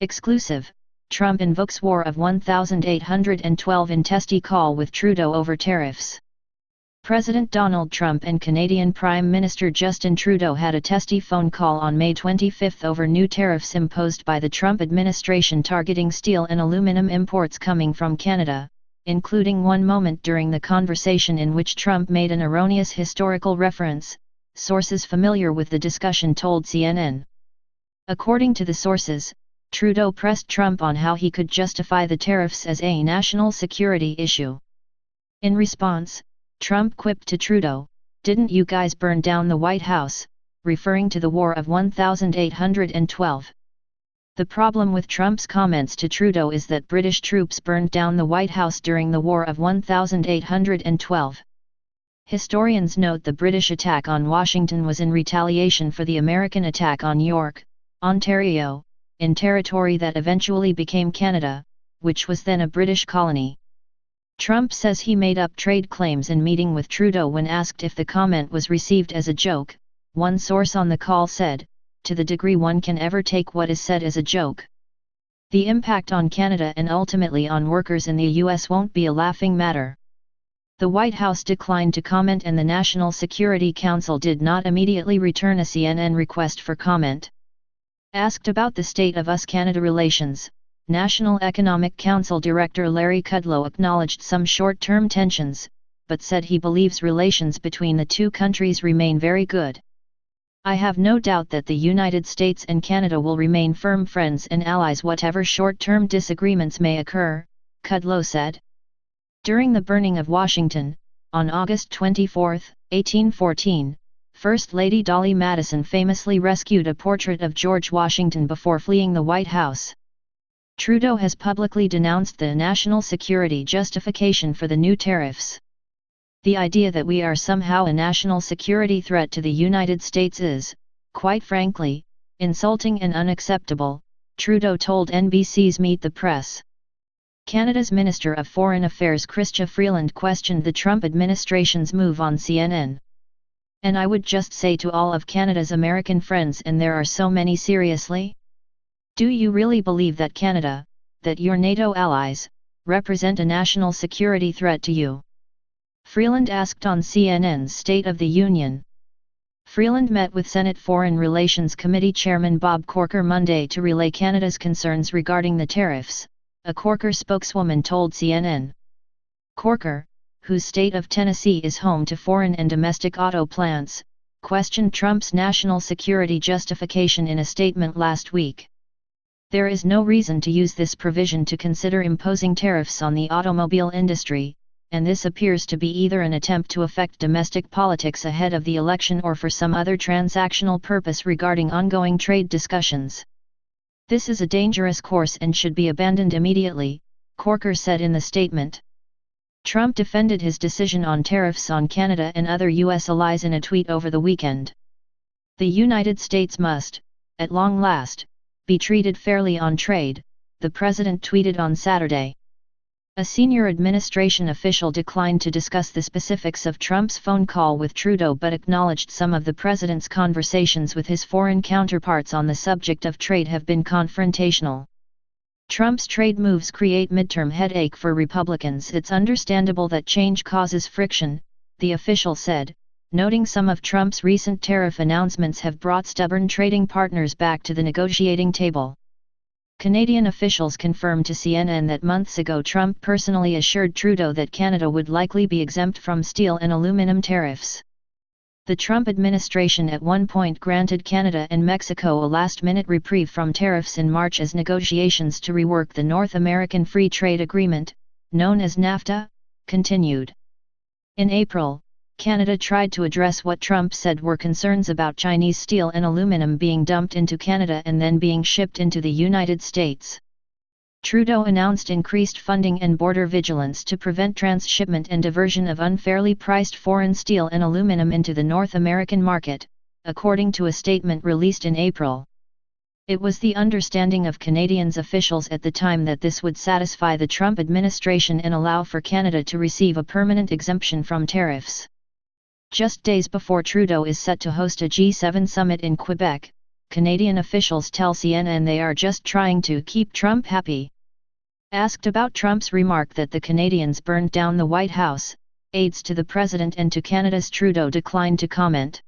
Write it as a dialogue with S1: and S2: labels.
S1: Exclusive: Trump invokes War of 1812 in testy call with Trudeau over tariffs. President Donald Trump and Canadian Prime Minister Justin Trudeau had a testy phone call on May 25 over new tariffs imposed by the Trump administration targeting steel and aluminum imports coming from Canada, including one moment during the conversation in which Trump made an erroneous historical reference, sources familiar with the discussion told CNN. According to the sources, Trudeau pressed Trump on how he could justify the tariffs as a national security issue. In response, Trump quipped to Trudeau, "Didn't you guys burn down the White House?" referring to the War of 1812. The problem with Trump's comments to Trudeau is that British troops burned down the White House during the War of 1812. Historians note the British attack on Washington was in retaliation for the American attack on York, Ontario, in territory that eventually became Canada, which was then a British colony. Trump says he made up trade claims in meeting with Trudeau when asked if the comment was received as a joke. One source on the call said, "To the degree one can ever take what is said as a joke. The impact on Canada and ultimately on workers in the US won't be a laughing matter." The White House declined to comment and the National Security Council did not immediately return a CNN request for comment. Asked about the state of US-Canada relations, National Economic Council Director Larry Kudlow acknowledged some short-term tensions, but said he believes relations between the two countries remain very good. "I have no doubt that the United States and Canada will remain firm friends and allies whatever short-term disagreements may occur," Kudlow said. During the burning of Washington, on August 24, 1814, First Lady Dolly Madison famously rescued a portrait of George Washington before fleeing the White House. Trudeau has publicly denounced the national security justification for the new tariffs. "The idea that we are somehow a national security threat to the United States is, quite frankly, insulting and unacceptable," Trudeau told NBC's Meet the Press. Canada's Minister of Foreign Affairs Chrystia Freeland questioned the Trump administration's move on CNN. "And I would just say to all of Canada's American friends, and there are so many, seriously? Do you really believe that Canada, that your NATO allies, represent a national security threat to you?" Freeland asked on CNN's State of the Union. Freeland met with Senate Foreign Relations Committee Chairman Bob Corker Monday to relay Canada's concerns regarding the tariffs, a Corker spokeswoman told CNN. Corker, whose state of Tennessee is home to foreign and domestic auto plants, questioned Trump's national security justification in a statement last week. "There is no reason to use this provision to consider imposing tariffs on the automobile industry, and this appears to be either an attempt to affect domestic politics ahead of the election or for some other transactional purpose regarding ongoing trade discussions. This is a dangerous course and should be abandoned immediately," Corker said in the statement. Trump defended his decision on tariffs on Canada and other U.S. allies in a tweet over the weekend. "The United States must, at long last, be treated fairly on trade," the president tweeted on Saturday. A senior administration official declined to discuss the specifics of Trump's phone call with Trudeau but acknowledged some of the president's conversations with his foreign counterparts on the subject of trade have been confrontational. "Trump's trade moves create midterm headache for Republicans. It's understandable that change causes friction," the official said, noting some of Trump's recent tariff announcements have brought stubborn trading partners back to the negotiating table. Canadian officials confirmed to CNN that months ago Trump personally assured Trudeau that Canada would likely be exempt from steel and aluminum tariffs. The Trump administration at one point granted Canada and Mexico a last-minute reprieve from tariffs in March as negotiations to rework the North American Free Trade Agreement, known as NAFTA, continued. In April, Canada tried to address what Trump said were concerns about Chinese steel and aluminum being dumped into Canada and then being shipped into the United States. Trudeau announced increased funding and border vigilance to prevent transshipment and diversion of unfairly priced foreign steel and aluminum into the North American market, according to a statement released in April. It was the understanding of Canadian officials at the time that this would satisfy the Trump administration and allow for Canada to receive a permanent exemption from tariffs. Just days before Trudeau is set to host a G7 summit in Quebec, Canadian officials tell CNN they are just trying to keep Trump happy. Asked about Trump's remark that the Canadians burned down the White House, aides to the president and to Canada's Trudeau declined to comment.